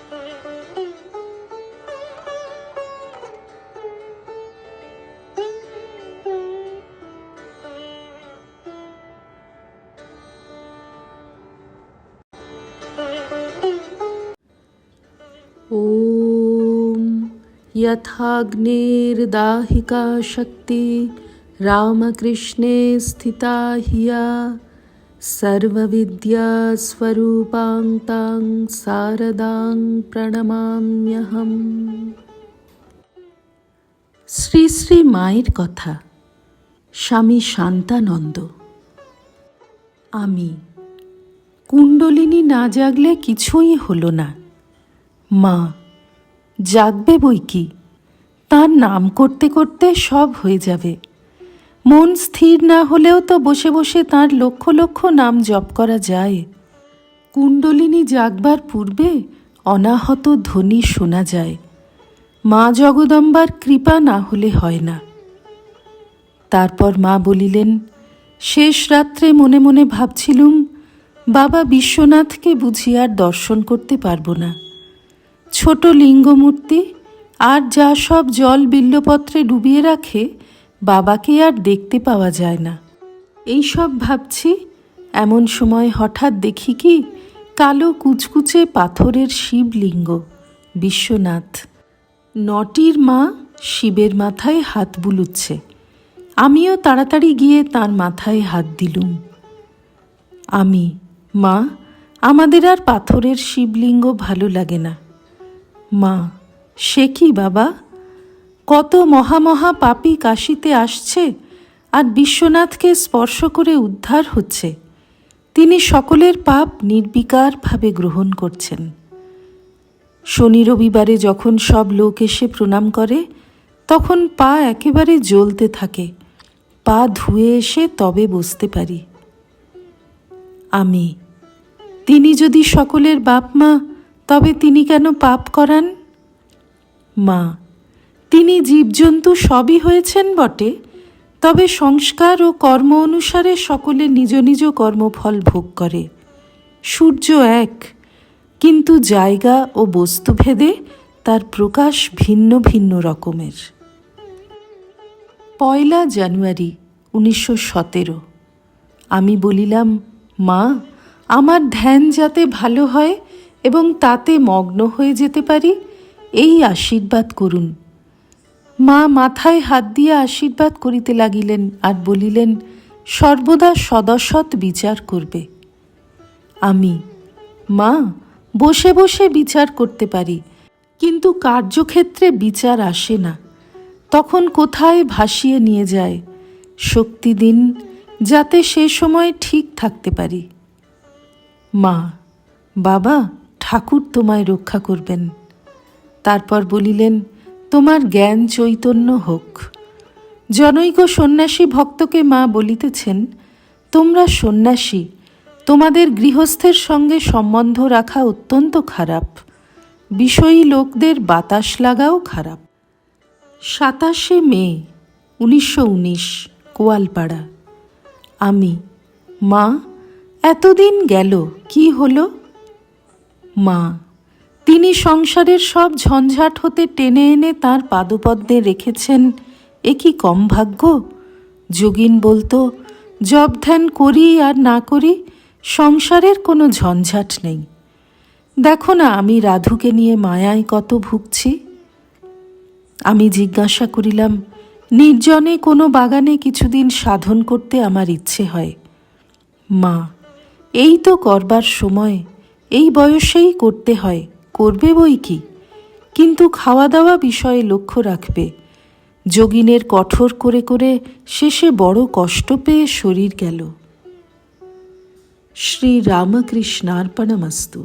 ॐ यथाग्नेर्दाहिका शक्ति रामकृष्णे स्थिता हिया सर्वविद्यास्वरूपां तां शारदां প্রণমাম্যহম। শ্রী শ্রী মায়ের কথা। স্বামী শান্তানন্দ। আমি কুণ্ডলিনী না জাগলে কিছুই হলো না। মা জাগবে বই কি, তার নাম করতে করতে সব হয়ে যাবে। মন স্থির না হলেও তো বসে বসে তার লক্ষ লক্ষ নাম জপ করা যায়। কুণ্ডলিনী জাগবার পূর্বে অনাহত ধ্বনি শোনা যায়। মা জগদম্বার কৃপা না হলে হয় না। তারপর মা বলিলেন, শেষ রাত্রে মনে মনে ভাবছিলুম বাবা বিশ্বনাথকে বুঝি আর দর্শন করতে পারব না। ছোট লিঙ্গমূর্তি আর যা সব জল বিল্বপত্রে ডুবিয়ে রাখে, বাবাকে আর দেখতে পাওয়া যায় না। এই সব ভাবছি, এমন সময় হঠাৎ দেখি কি কালো কুচকুচে পাথরের শিবলিঙ্গ বিশ্বনাথ। নটির মা শিবের মাথায় হাত বুলুচ্ছে। আমিও তাড়াতাড়ি গিয়ে তার মাথায় হাত দিলুম। আমি, মা, আমাদের আর পাথরের শিবলিঙ্গ ভালো লাগে না। মা, সে কি বাবা, কত মহামহা পাপী কাশীতে আসছে আর বিশ্বনাথকে স্পর্শ করে উদ্ধার হচ্ছে। তিনি সকলের পাপ নির্বিকারভাবে গ্রহণ করছেন। শনি রবিবারে যখন সব লোক এসে প্রণাম করে, তখন পা একেবারে জ্বলতে থাকে। পা ধুয়ে এসে তবে বসতে পারি। আমি, তিনি যদি সকলের বাপ মা, তবে তিনি কেন পাপ করান? মা, তিনি জীবজন্তু সবই হয়েছেন বটে, তবে সংস্কার ও কর্ম অনুসারে সকলে নিজ নিজ কর্মফল ভোগ করে। সূর্য এক, কিন্তু জায়গা ও বস্তুভেদে তার প্রকাশ ভিন্ন ভিন্ন রকমের। 1 জানুয়ারি 1917। আমি বলিলাম, মা, আমার ধ্যান যাতে ভালো হয় এবং তাতে মগ্ন হয়ে যেতে পারি, এই আশীর্বাদ করুন। মা মাথায় হাত দিয়ে আশীর্বাদ করিতে লাগিলেন আর বলিলেন, সর্বদা সদসৎ বিচার করবে। আমি, মা, বসে বসে বিচার করতে পারি, কিন্তু কার্যক্ষেত্রে বিচার আসে না। তখন কোথায় ভাসিয়ে নিয়ে যায়। শক্তি দিন, যাতে সে সময় ঠিক থাকতে পারি। মা, বাবা, ঠাকুর তোমায় রক্ষা করবেন। তারপর বলিলেন, তোমার জ্ঞান চৈতন্য হোক। জনৈক সন্ন্যাসী ভক্তকে মা বলিতেছেন, তোমরা সন্ন্যাসী, তোমাদের গৃহস্থের সঙ্গে সম্বন্ধ রাখা অত্যন্ত খারাপ। বিষয়ী লোকদের বাতাস লাগাও খারাপ। 27 মে 1919, কোয়ালপাড়া। আমি, মা, এতদিন গেল, কি হলো? মা, তিনি সংসারের সব ঝঞ্ঝাট হতে টেনে এনে তাঁর পাদপদ্মে রেখেছেন, এ কি কম ভাগ্য? যোগিন বলতো, জপ ধ্যান করি আর না করি, সংসারের কোনো ঝঞ্ঝাট নেই। দেখো না, আমি রাধুকে নিয়ে মায়ায় কত ভুগছি। আমি জিজ্ঞাসা করিলাম, নির্জনে কোনো বাগানে কিছুদিন সাধন করতে আমার ইচ্ছে হয়। মা, এই তো করবার সময়, এই বয়সেই করতে হয়, করবে বই কি, কিন্তু খাওয়া দাওয়া বিষয়ে লক্ষ্য রাখবে। যোগিনের কঠোর করে করে শেষে বড় কষ্ট পেয়ে শরীর গেল। শ্রী রামকৃষ্ণার্পণমস্তু।